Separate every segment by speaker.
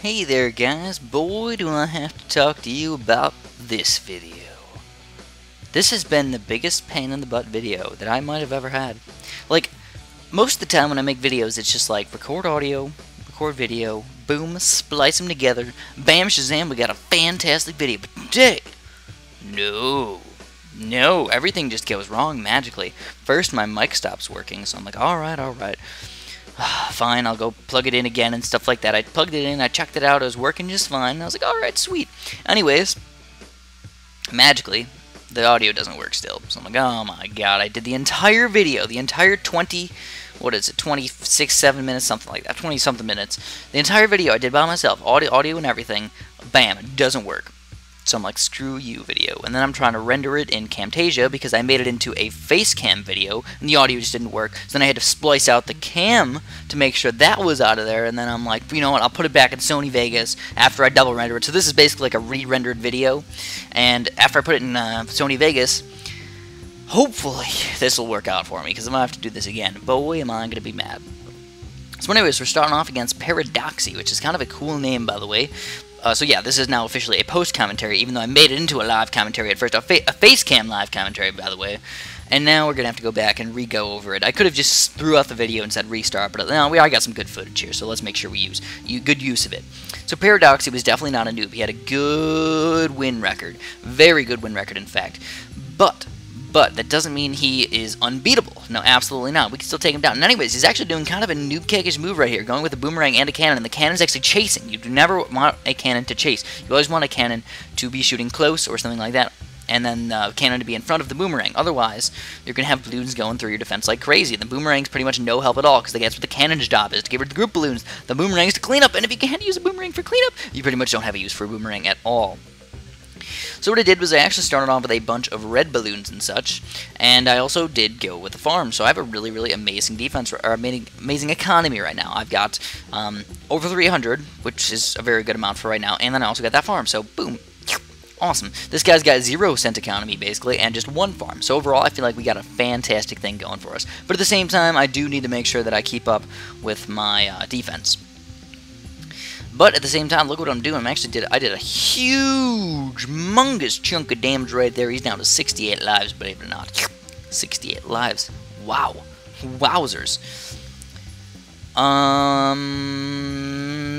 Speaker 1: Hey there guys, boy do I have to talk to you about this video. This has been the biggest pain in the butt video that I might have ever had. Like, most of the time when I make videos it's just like record audio, record video, boom, splice them together, bam shazam, we got a fantastic video. But today, no, everything just goes wrong magically. First my mic stops working, so I'm like, alright. Fine, I'll go plug it in again and stuff like that. I plugged it in, I checked it out, it was working just fine, and I was like, alright, sweet. Anyways, magically, the audio doesn't work still. So I'm like, oh my god, I did the entire video, the entire 26, 7 minutes, something like that, 20-something minutes. The entire video I did by myself, audio and everything, bam, it doesn't work. So I'm like, screw you, video. And then I'm trying to render it in Camtasia because I made it into a face cam video and the audio just didn't work. So then I had to splice out the cam to make sure that was out of there. And then I'm like, you know what, I'll put it back in Sony Vegas after I double render it. So this is basically like a re-rendered video. And after I put it in Sony Vegas, hopefully this will work out for me because I'm going to have to do this again. Boy, am I going to be mad. So anyways, we're starting off against Paradoxy, which is kind of a cool name, by the way. So yeah, this is now officially a post-commentary, even though I made it into a live commentary at first. A face cam live commentary, by the way. And now we're going to have to go back and re-go over it. I could have just threw out the video and said restart, but no, I got some good footage here, so let's make sure we use good use of it. So Paradoxy was definitely not a noob. He had a good win record. Very good win record, in fact. But that doesn't mean he is unbeatable. No, absolutely not. We can still take him down. And anyways, he's actually doing kind of a noob-cakish move right here, going with a boomerang and a cannon, and the cannon's actually chasing. You do never want a cannon to chase. You always want a cannon to be shooting close or something like that, and then the cannon to be in front of the boomerang. Otherwise, you're going to have balloons going through your defense like crazy. The boomerang's pretty much no help at all, because that's what the cannon's job is, to get rid of the group balloons. The boomerang's to clean up, and if you can't use a boomerang for cleanup, you pretty much don't have a use for a boomerang at all. So what I did was I actually started off with a bunch of red balloons and such, and I also did go with the farm. So I have a really amazing defense, or amazing economy right now. I've got over 300, which is a very good amount for right now, and then I also got that farm. So boom, awesome. This guy's got 0% economy basically, and just one farm. So overall, I feel like we got a fantastic thing going for us. But at the same time, I do need to make sure that I keep up with my defense. But at the same time, look what I'm doing. I did a huge, humongous chunk of damage right there. He's down to 68 lives, believe it or not. 68 lives. Wow. Wowzers.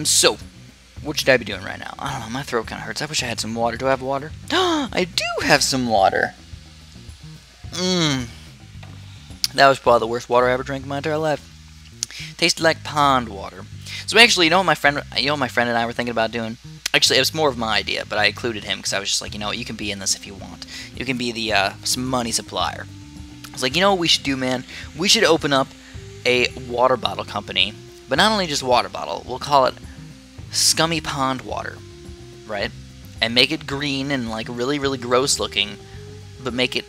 Speaker 1: So, what should I be doing right now? I don't know, my throat kind of hurts. I wish I had some water. Do I have water? I do have some water. That was probably the worst water I ever drank in my entire life. Tasted like pond water. So actually, you know what my friend and I were thinking about doing? Actually, it was more of my idea, but I included him because I was just like, you know what, you can be in this if you want. You can be the money supplier. I was like, you know what we should do, man? We should open up a water bottle company, but not only just water bottle. We'll call it Scummy Pond Water, right? And make it green and like really gross looking, but make it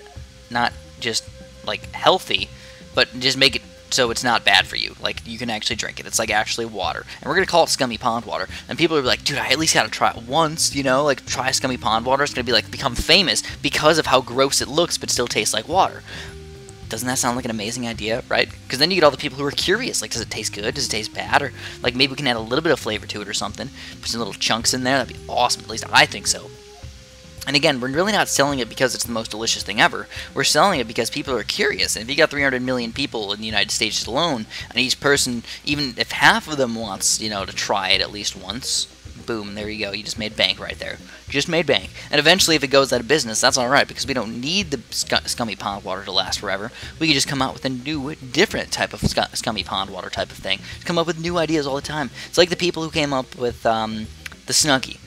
Speaker 1: not just like healthy, but just make it so it's not bad for you. Like, you can actually drink it. It's like actually water. And we're going to call it Scummy Pond Water. And people are like, dude, I at least got to try it once, you know? Like, try Scummy Pond Water. It's going to be like, become famous because of how gross it looks, but still tastes like water. Doesn't that sound like an amazing idea, right? Because then you get all the people who are curious. Like, does it taste good? Does it taste bad? Or, like, maybe we can add a little bit of flavor to it or something. Put some little chunks in there. That'd be awesome. At least I think so. And again, we're really not selling it because it's the most delicious thing ever. We're selling it because people are curious. And if you got 300 million people in the United States alone, and each person, even if half of them wants, you know, to try it at least once, boom, there you go. You just made bank right there. You just made bank. And eventually, if it goes out of business, that's alright, because we don't need the Scummy Pond Water to last forever. We can just come out with a new, different type of Scummy Pond Water type of thing. Come up with new ideas all the time. It's like the people who came up with the Snuggie.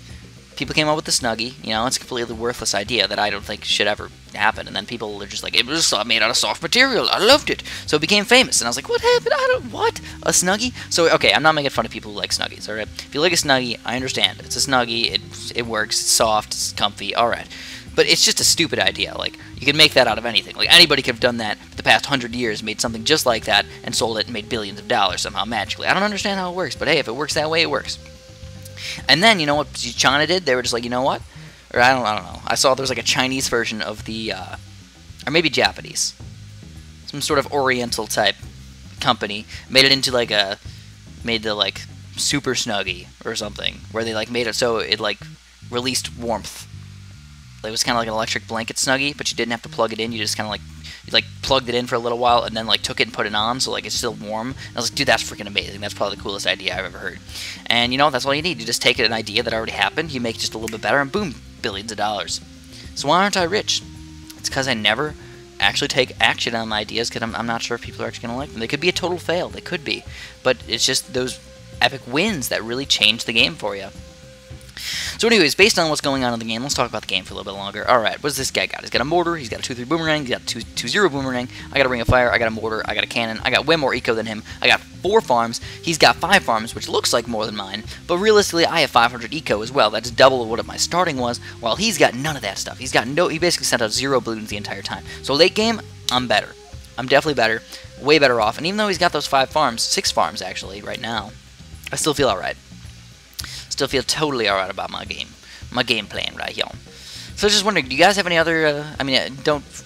Speaker 1: People came up with the Snuggie, you know, it's a completely worthless idea that I don't think should ever happen, and then people are just like, it was made out of soft material, I loved it, so it became famous, and I was like, what happened, what, a Snuggie? So, okay, I'm not making fun of people who like Snuggies, alright? If you like a Snuggie, I understand, it's a Snuggie, it works, it's soft, it's comfy, alright. But it's just a stupid idea, like, you can make that out of anything, like, anybody could have done that for the past 100 years, made something just like that, and sold it and made billions of dollars somehow, magically. I don't understand how it works, but hey, if it works that way, it works. And then, you know what China did? They were just like, you know what? Or I don't know. I saw there was like a Chinese version of the, or maybe Japanese. Some sort of Oriental type company. Made it into like a, made the like Super Snuggie or something, where they like made it so it like released warmth. It was kind of like an electric blanket Snuggie, but you didn't have to plug it in. You just kind of like plugged it in for a little while and then like took it and put it on, so like it's still warm. And I was like, dude, that's freaking amazing. That's probably the coolest idea I've ever heard. And you know, that's all you need. You just take an idea that already happened, you make it just a little bit better, and boom, billions of dollars. So why aren't I rich? It's because I never actually take action on my ideas, because I'm not sure if people are actually going to like them. They could be a total fail. They could be. But it's just those epic wins that really change the game for you. So anyways, based on what's going on in the game, let's talk about the game for a little bit longer. Alright, what's this guy got? He's got a mortar, he's got a 2-3 boomerang, he's got a 2-0 boomerang, I got a ring of fire, I got a mortar, I got a cannon, I got way more eco than him, I got 4 farms, he's got 5 farms, which looks like more than mine, but realistically I have 500 eco as well. That's double what my starting was, while he's got none of that stuff. He basically sent out 0 balloons the entire time. So late game, I'm better. I'm definitely better, way better off, and even though he's got those 5 farms, 6 farms actually, right now, I still feel alright. Still feel totally alright about my game plan right here. So I was just wondering, do you guys have any other, I mean,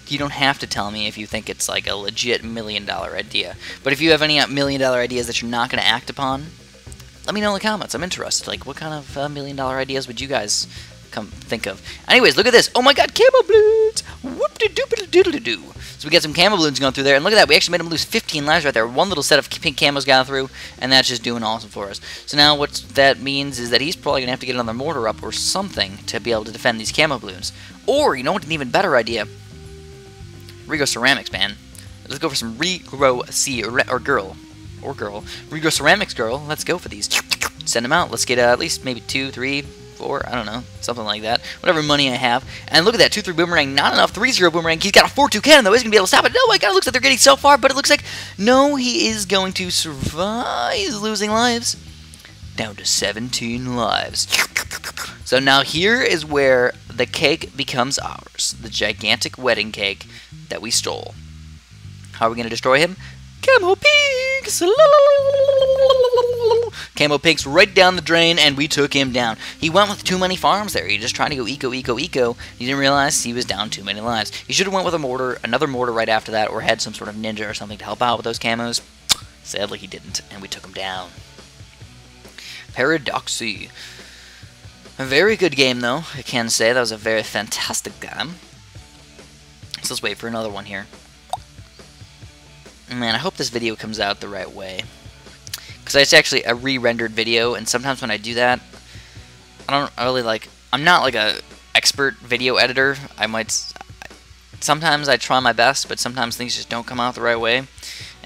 Speaker 1: you don't have to tell me if you think it's like a legit $1 million idea, but if you have any $1 million ideas that you're not going to act upon, let me know in the comments. I'm interested. Like, what kind of $1 million ideas would you guys think of? Anyways, look at this. Oh my god, camo balloons! Whoop-de-doop-de-doodle-doo. So we got some camo balloons going through there, and look at that, we actually made them lose 15 lives right there. One little set of pink camos got through, and that's just doing awesome for us. So now what that means is that he's probably going to have to get another mortar up or something to be able to defend these camo balloons. Or, you know what, an even better idea? Regrow ceramics, man. Let's go for some regrow regrow ceramics girl. Let's go for these. Send them out. Let's get at least maybe 2, 3, 4, I don't know, something like that. Whatever money I have. And look at that, 2-3 boomerang, not enough. 3-0 boomerang. He's got a 4-2 cannon though. He's gonna be able to stop it. Oh my god, it looks like they're getting so far, but it looks like no, he is going to survive. He's losing lives. Down to 17 lives. So now here is where the cake becomes ours. The gigantic wedding cake that we stole. How are we gonna destroy him? Camo pinks! Camo pinks right down the drain, and we took him down. He went with too many farms there. He just trying to go eco. He didn't realize he was down too many lives. He should have went with a mortar, another mortar right after that, or had some sort of ninja or something to help out with those camos. Sadly, he didn't, and we took him down. Paradoxy. A very good game, though, I can say. That was a very fantastic game. So let's wait for another one here. Man, I hope this video comes out the right way. Because it's actually a re-rendered video, and sometimes when I do that, I don't really like... I'm not like a expert video editor. Sometimes I try my best, but sometimes things just don't come out the right way,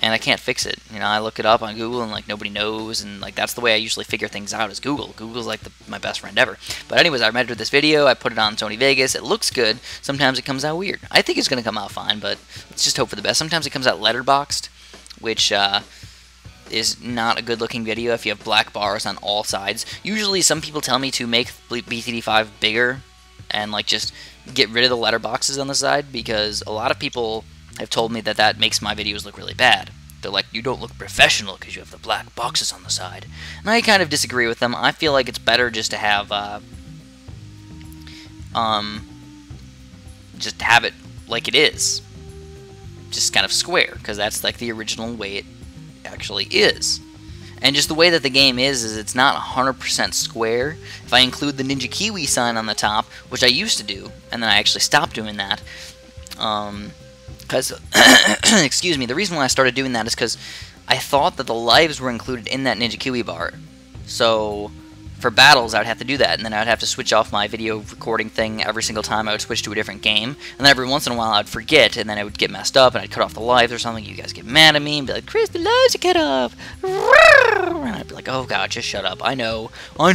Speaker 1: and I can't fix it. You know, I look it up on Google, and like nobody knows, and like that's the way I usually figure things out is Google. Google's like my best friend ever. But anyways, I rendered this video, I put it on Sony Vegas, it looks good. Sometimes it comes out weird. I think it's going to come out fine, but let's just hope for the best. Sometimes it comes out letterboxed, which is not a good looking video if you have black bars on all sides. Usually some people tell me to make BTD 5 bigger and like just get rid of the letterboxes on the side, because a lot of people have told me that that makes my videos look really bad. They're like, you don't look professional because you have the black boxes on the side. And I kind of disagree with them. I feel like it's better just to have it like it is. Just kind of square, because that's like the original way it actually is. And just the way that the game is it's not 100% square. If I include the Ninja Kiwi sign on the top, which I used to do, and then I actually stopped doing that, because, excuse me, the reason why I started doing that is because I thought that the lives were included in that Ninja Kiwi bar. So for battles, I would have to do that, and then I would have to switch off my video recording thing every single time I would switch to a different game, and then every once in a while I'd forget, and then I would get messed up, and I'd cut off the lives or something. You guys get mad at me and be like, Chris, the lives are cut off. And I'd be like, oh god, just shut up. I know. You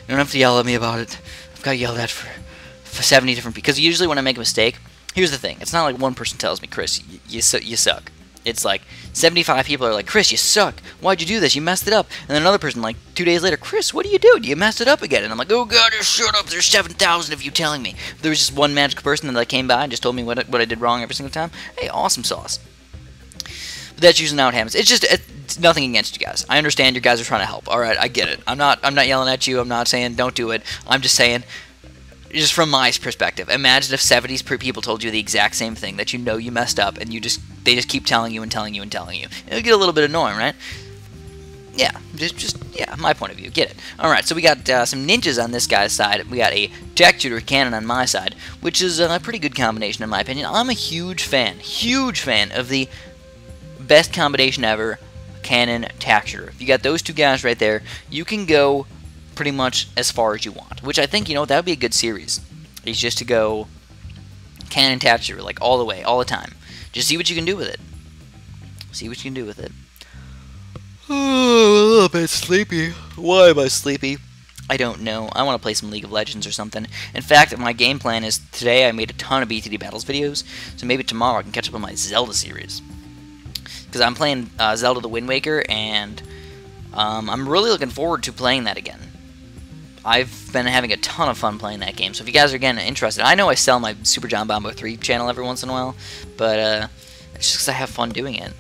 Speaker 1: don't have to yell at me about it. I've got yelled at for 70 different people. Because usually when I make a mistake, here's the thing. It's not like one person tells me, Chris, you suck. It's like 75 people are like, Chris, you suck. Why'd you do this? You messed it up. And then another person, like 2 days later, Chris, what are you doing? You messed it up again. And I'm like, oh god, just shut up. There's 7,000 of you telling me. If there was just one magical person that came by and just told me what I did wrong every single time, hey, awesome sauce. But that's usually not what happens. It's nothing against you guys. I understand you guys are trying to help. All right, I get it. I'm not yelling at you. I'm not saying don't do it. I'm just saying, just from my perspective, imagine if 70 people told you the exact same thing, that you know you messed up, and they just keep telling you and telling you and telling you. It'll get a little bit annoying, right? Yeah, yeah, my point of view. Get it? Alright, so we got some ninjas on this guy's side. We got a jack shooter cannon on my side, which is a pretty good combination in my opinion. I'm a huge fan of the best combination ever, cannon, tack shooter. If you got those two guys right there, you can go pretty much as far as you want, which I think, you know, that would be a good series. Is just to go cannon, tack shooter, like all the way, all the time. Just see what you can do with it. See what you can do with it. Oh, a little bit sleepy. Why am I sleepy? I don't know. I want to play some League of Legends or something. In fact, my game plan is today I made a ton of BTD Battles videos, so maybe tomorrow I can catch up on my Zelda series. Because I'm playing Zelda the Wind Waker, and I'm really looking forward to playing that again. I've been having a ton of fun playing that game, so if you guys are getting interested, I know I sell my Super John Bombo 3 channel every once in a while, but it's just because I have fun doing it.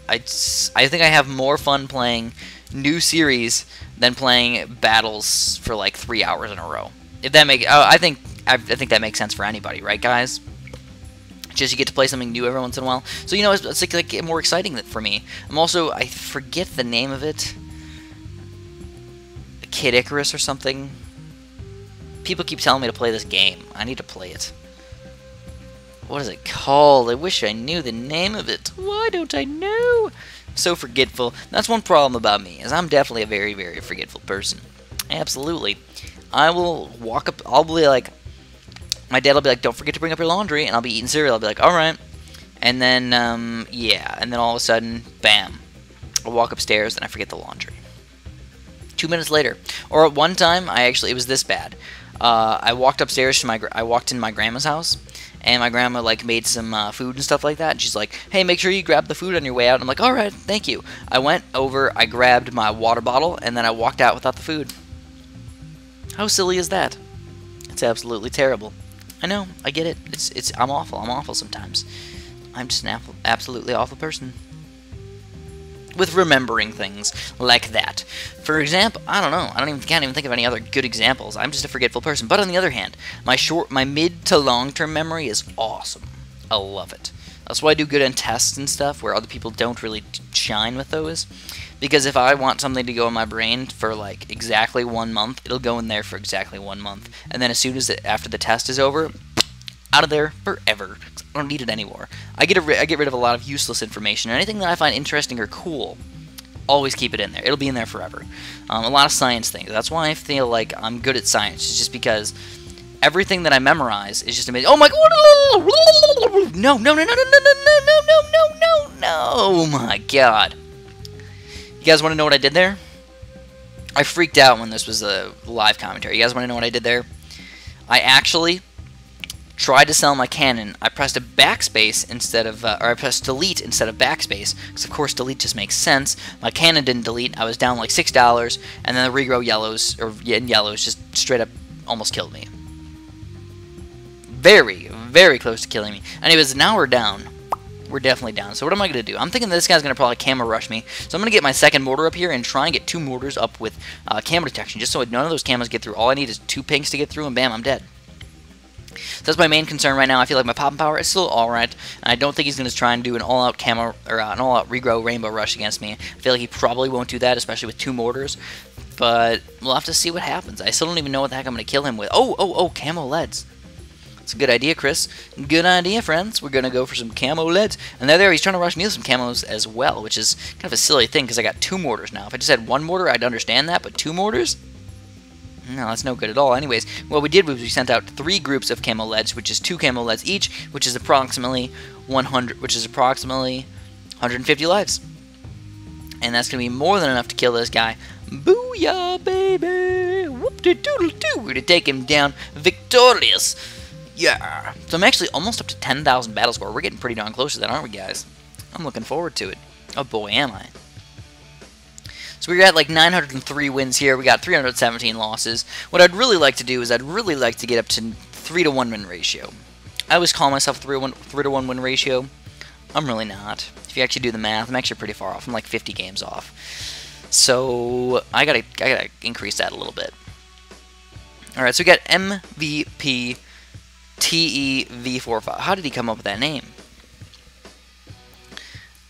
Speaker 1: I think I have more fun playing new series than playing battles for like 3 hours in a row. If that I think that makes sense for anybody, right, guys? Just you get to play something new every once in a while. So you know, it's like more exciting for me. I forget the name of it. Kid Icarus or something. People keep telling me to play this game. I need to play it. What is it called? I wish I knew the name of it. Why don't I know? I'm so forgetful. That's one problem about me, is I'm definitely a very, very forgetful person. Absolutely. I will walk up, I'll be like, my dad will be like, don't forget to bring up your laundry, and I'll be eating cereal. I'll be like, alright. And then, yeah, and then all of a sudden, bam. I'll walk upstairs, and I forget the laundry. 2 minutes later. Or at one time, it was this bad. I walked upstairs to I walked in my grandma's house, and my grandma like made some food and stuff like that, and she's like, hey, make sure you grab the food on your way out. And I'm like, alright, thank you. I went over, I grabbed my water bottle, and then I walked out without the food. How silly is that? It's absolutely terrible. I know, I get it. I'm awful sometimes. I'm just an absolutely awful person. With remembering things like that. For example, I don't know. Can't even think of any other good examples. I'm just a forgetful person. But on the other hand, my mid to long-term memory is awesome. I love it. That's why I do good on tests and stuff, where other people don't really shine with those. Because if I want something to go in my brain for like exactly 1 month, it'll go in there for exactly 1 month. And then as soon as after the test is over, out of there forever. I don't need it anymore. I get rid of a lot of useless information. Anything that I find interesting or cool, always keep it in there. It'll be in there forever. A lot of science things. That's why I feel like I'm good at science. It's just because everything that I memorize is just amazing. Oh my god! No! Oh my god! You guys want to know what I did there? I freaked out when this was a live commentary. You guys want to know what I did there? I actually tried to sell my cannon. I pressed a backspace instead of, or I pressed delete instead of backspace, because of course delete just makes sense. My cannon didn't delete. I was down like $6, and then the regrow yellows, just straight up almost killed me. Very, very close to killing me. Anyways, now we're down. We're definitely down. So what am I going to do? I'm thinking this guy's going to probably camo rush me. So I'm going to get my second mortar up here and try and get 2 mortars up with camo detection, just so none of those camos get through. All I need is 2 pinks to get through, and bam, I'm dead. So that's my main concern right now. I feel like my popping power is still alright, and I don't think he's going to try and do an all-out camo, or an all-out regrow rainbow rush against me. I feel like he probably won't do that, especially with 2 mortars, but we'll have to see what happens. I still don't even know what the heck I'm going to kill him with. Oh, camo leads. It's a good idea, Chris. Good idea, friends. We're going to go for some camo leads. And there, he's trying to rush me with some camos as well, which is kind of a silly thing, because I got 2 mortars now. If I just had 1 mortar, I'd understand that, but 2 mortars? No, that's no good at all. Anyways, what we did was we sent out 3 groups of camo leads, which is 2 camo leads each, which is approximately 150 lives. And that's going to be more than enough to kill this guy. Booyah, baby! Whoop-de-doodle-doo! We're going to take him down victorious. Yeah! So I'm actually almost up to 10,000 battle score. We're getting pretty darn close to that, aren't we, guys? I'm looking forward to it. Oh boy, am I. So we're at like 903 wins here. We got 317 losses. What I'd really like to do is I'd really like to get up to 3-to-1 win ratio. I always call myself 3-to-1 win ratio. I'm really not. If you actually do the math, I'm actually pretty far off. I'm like 50 games off. So I gotta increase that a little bit. All right, so we got MVP TEV45. How did he come up with that name?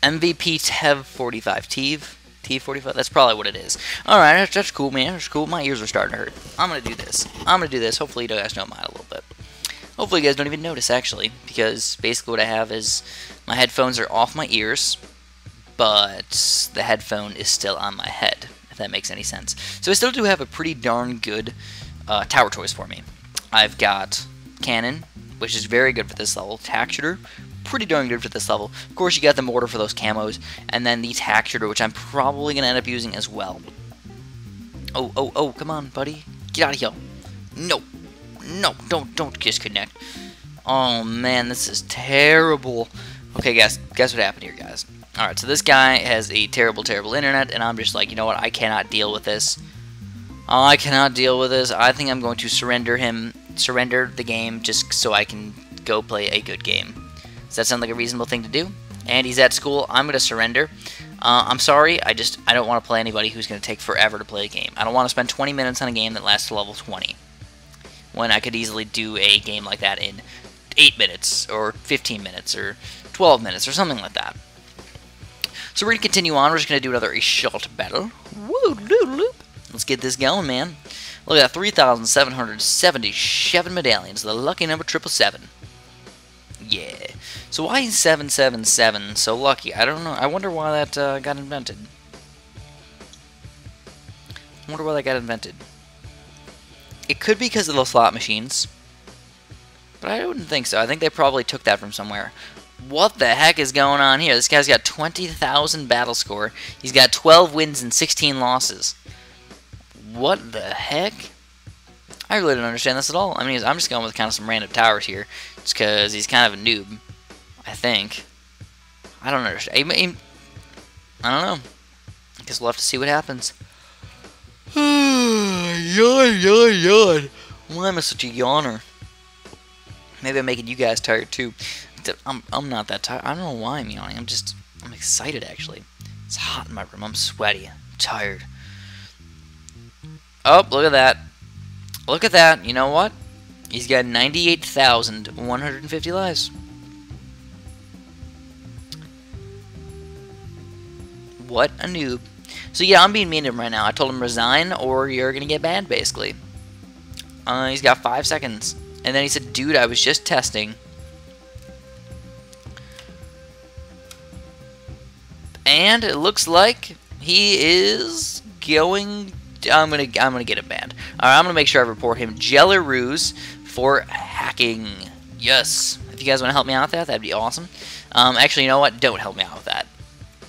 Speaker 1: MVP Tev45. T45. That's probably what it is. Alright, that's cool, man. That's cool. My ears are starting to hurt. I'm going to do this. Hopefully you guys don't mind a little bit. Hopefully you guys don't even notice, actually. Because basically what I have is my headphones are off my ears, but the headphone is still on my head, if that makes any sense. So I still do have a pretty darn good tower choice for me. I've got cannon, which is very good for this level. Tack shooter, pretty darn good for this level. Of course, you got the mortar for those camos, and then the tack shooter, which I'm probably going to end up using as well. Oh, come on, buddy. Get out of here. No, don't disconnect. Oh, man, this is terrible. Okay, guess what happened here, guys. Alright, so this guy has a terrible internet, and I'm just like, you know what, I cannot deal with this. I cannot deal with this. I think I'm going to surrender the game just so I can go play a good game. Does that sound like a reasonable thing to do? And he's at school. I'm going to surrender. I'm sorry. I don't want to play anybody who's going to take forever to play a game. I don't want to spend 20 minutes on a game that lasts to level 20. When I could easily do a game like that in 8 minutes, or 15 minutes, or 12 minutes, or something like that. So we're going to continue on. We're just going to do another short battle. Woo-doo-loop. Let's get this going, man. Look at that, 3,777 medallions. The lucky number 777. Yeah. So why is 777 so lucky? I don't know. I wonder why that got invented. It could be because of the slot machines. But I wouldn't think so. I think they probably took that from somewhere. What the heck is going on here? This guy's got 20,000 battle score. He's got 12 wins and 16 losses. What the heck? I really don't understand this at all. I mean, I'm just going with kind of some random towers here. Just because he's kind of a noob, I think. I don't understand. I don't know. I guess we'll have to see what happens. Yawn. Why am I such a yawner? Maybe I'm making you guys tired too. I'm not that tired. I don't know why I'm yawning. I'm excited actually. It's hot in my room. I'm sweaty. I'm tired. Oh, look at that. Look at that. You know what? He's got 98,150 lives. What a noob. So yeah, I'm being mean to him right now. I told him resign or you're gonna get banned, basically. He's got 5 seconds. And then he said, dude, I was just testing. And it looks like he is going... I'm gonna get him banned. Alright, I'm gonna make sure I report him Jelleroos for hacking. Yes. If you guys want to help me out with that, that'd be awesome. Actually, you know what? Don't help me out with that.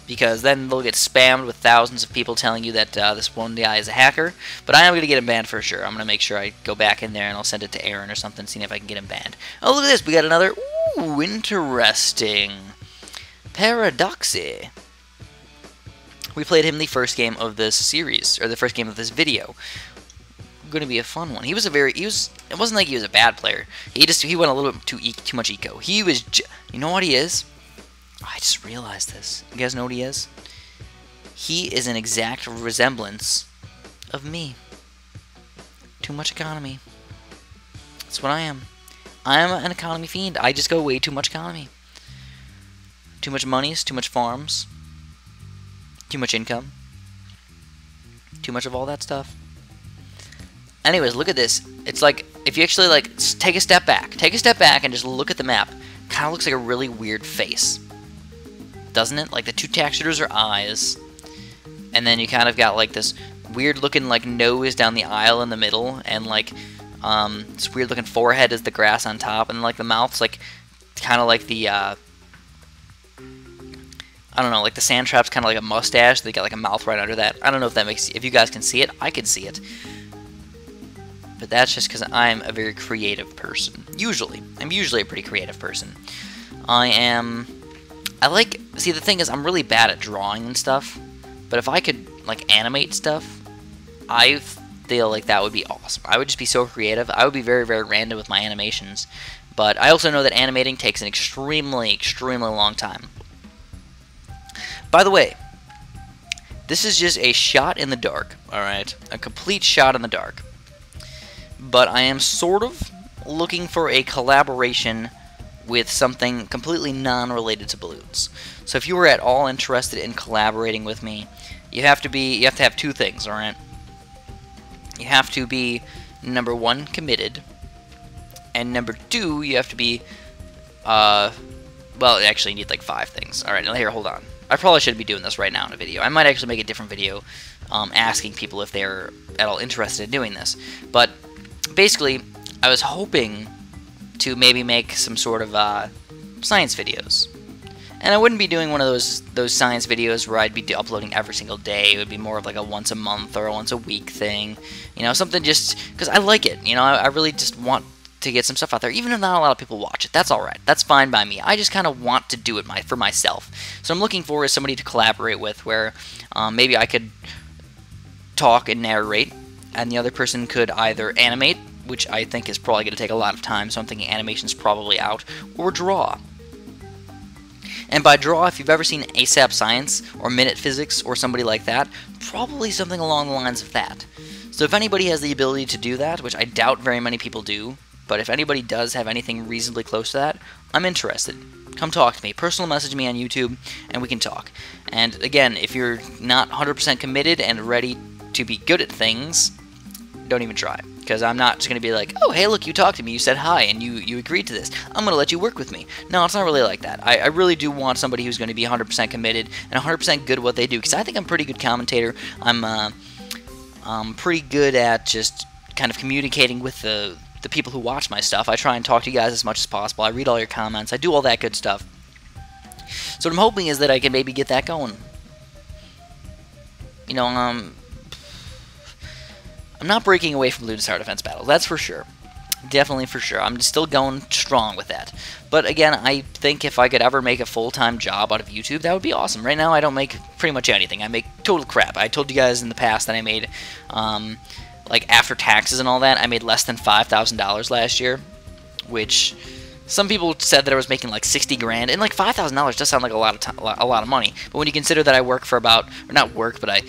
Speaker 1: Because then they'll get spammed with thousands of people telling you that this one guy is a hacker. But I am going to get him banned for sure. I'm going to make sure I go back in there and I'll send it to Aaron or something, seeing if I can get him banned. Oh, look at this. We got another... Ooh, interesting. Paradoxy. We played him the first game of this series, or the first game of this video. Going to be a fun one. It wasn't like he was a bad player. He went a little bit too much eco. He was... You know what he is? I just realized this. You guys know what he is? He is an exact resemblance of me. Too much economy. That's what I am. I'm an economy fiend. I just go way too much economy. Too much monies, too much farms, too much income, too much of all that stuff. Anyways, look at this. It's like, if you actually, like, take a step back and just look at the map, kind of looks like a really weird face. Doesn't it? Like, the two textures are eyes, and then you kind of got, like, this weird-looking, like, nose down the aisle in the middle, and, like, this weird-looking forehead is the grass on top, and, like, the mouth's, like, kind of like the, I don't know, like the sand trap's kind of like a mustache. They got like a mouth right under that. I don't know if that makes... If you guys can see it, I can see it. But that's just because I'm a very creative person. Usually. I'm usually a pretty creative person. See, the thing is, I'm really bad at drawing and stuff. But if I could, like, animate stuff, I feel like that would be awesome. I would just be so creative. I would be very, very random with my animations. But I also know that animating takes an extremely, extremely long time. By the way, this is just a shot in the dark, alright? A complete shot in the dark. But I am sort of looking for a collaboration with something completely non-related to balloons. So if you were at all interested in collaborating with me you have to have two things, alright? You have to be, number one, committed, and number two, you have to be, well, actually, you need like 5 things. Alright, here, hold on. I probably shouldn't be doing this right now in a video. I might actually make a different video asking people if they're at all interested in doing this. But basically, I was hoping to maybe make some sort of science videos. And I wouldn't be doing one of those science videos where I'd be uploading every single day. It would be more of like a once a month or a once a week thing. You know, something just because I like it. You know, I really just want to get some stuff out there, even if not a lot of people watch it. That's alright. That's fine by me. I just kind of want to do it for myself. So I'm looking for somebody to collaborate with where maybe I could talk and narrate, and the other person could either animate, which I think is probably going to take a lot of time, so I'm thinking animation's probably out, or draw. And by draw, if you've ever seen ASAP Science or Minute Physics or somebody like that, probably something along the lines of that. So if anybody has the ability to do that, which I doubt very many people do, but if anybody does have anything reasonably close to that, I'm interested. Come talk to me. Personal message me on YouTube, and we can talk. And again, if you're not 100% committed and ready to be good at things, don't even try. Because I'm not just going to be like, oh, hey, look, you talked to me, you said hi, and you agreed to this. I'm going to let you work with me. No, it's not really like that. I really do want somebody who's going to be 100% committed and 100% good at what they do. Because I think I'm a pretty good commentator. I'm pretty good at just kind of communicating with the people who watch my stuff. I try and talk to you guys as much as possible. I read all your comments. I do all that good stuff. So what I'm hoping is that I can maybe get that going. You know, I'm not breaking away from Bloons Tower Defense battles, that's for sure. Definitely for sure. I'm still going strong with that. But again, I think if I could ever make a full-time job out of YouTube, that would be awesome. Right now, I don't make pretty much anything. I make total crap. I told you guys in the past that I made, like, after taxes and all that, I made less than $5,000 last year, which some people said that I was making like 60 grand, and like $5,000 does sound like a lot of money. But when you consider that I work for about, or not work, but I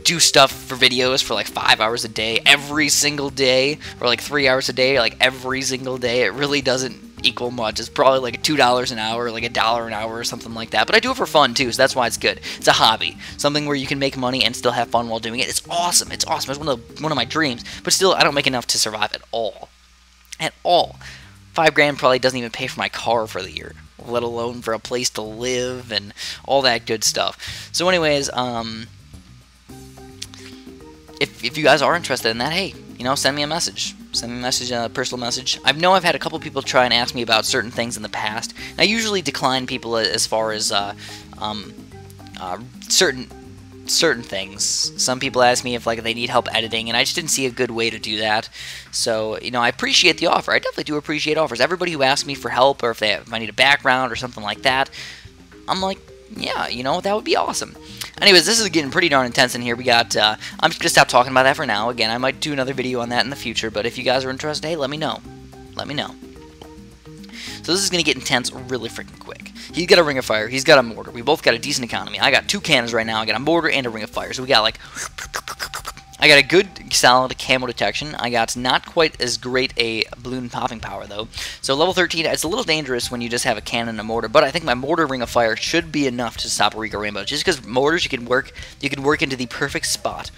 Speaker 1: do stuff for videos for like 5 hours a day every single day, or like 3 hours a day, like every single day, it really doesn't equal much. It's probably like $2 an hour, like $1 an hour or something like that. But I do it for fun too, so that's why it's good. It's a hobby, something where you can make money and still have fun while doing it. It's awesome. It's awesome. It's one of my dreams. But still, I don't make enough to survive at all. At all. 5 grand probably doesn't even pay for my car for the year, let alone for a place to live and all that good stuff. So anyways, if you guys are interested in that, hey, you know, send me a message. Send me a message, a personal message. I know I've had a couple people try and ask me about certain things in the past. And I usually decline people as far as certain things. Some people ask me if like they need help editing, and I just didn't see a good way to do that. So, you know, I appreciate the offer. I definitely do appreciate offers. Everybody who asks me for help, or if I need a background or something like that, I'm like, yeah, you know, that would be awesome. Anyways, this is getting pretty darn intense in here. We got, I'm just going to stop talking about that for now. Again, I might do another video on that in the future, but if you guys are interested, hey, let me know. Let me know. So this is going to get intense really freaking quick. He's got a ring of fire. He's got a mortar. We both got a decent economy. I got 2 cannons right now. I got a mortar and a ring of fire. So we got like... I got a good, solid camo detection. I got not quite as great a balloon popping power, though. So level 13, it's a little dangerous when you just have a cannon and a mortar, but I think my mortar ring of fire should be enough to stop a Rico Rainbow. Just because mortars, you can work into the perfect spot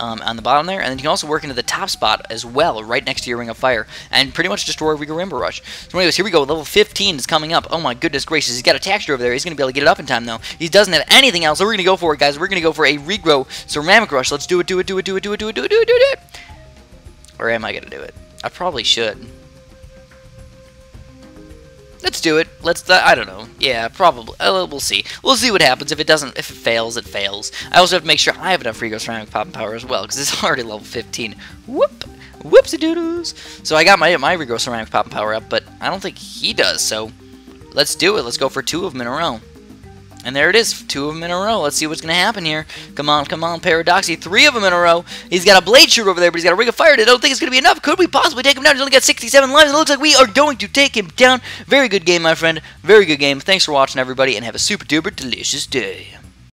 Speaker 1: on the bottom there, and then you can also work into the top spot as well, right next to your ring of fire, and pretty much destroy Rico Rainbow Rush. So anyways, here we go. Level 15 is coming up. Oh my goodness gracious. He's got a texture over there. He's going to be able to get it up in time, though. He doesn't have anything else, so we're going to go for it, guys. We're going to go for a Regrow Ceramic Rush. Let's do it. Or am I going to do it? I probably should. Let's do it. I don't know. Yeah, probably. We'll see. We'll see what happens. If it fails, it fails. I also have to make sure I have enough Rigo Ceramic Popping Power as well, because it's already level 15. Whoop! Whoopsie-doodles! So I got my Rigo Ceramic Popping Power up, but I don't think he does, so let's do it. Let's go for 2 of them in a row. And there it is, 2 of them in a row. Let's see what's going to happen here. Come on, Paradoxy. 3 of them in a row. He's got a blade shooter over there, but he's got a ring of fire. I don't think it's going to be enough. Could we possibly take him down? He's only got 67 lives. It looks like we are going to take him down. Very good game, my friend. Very good game. Thanks for watching, everybody, and have a super duper delicious day.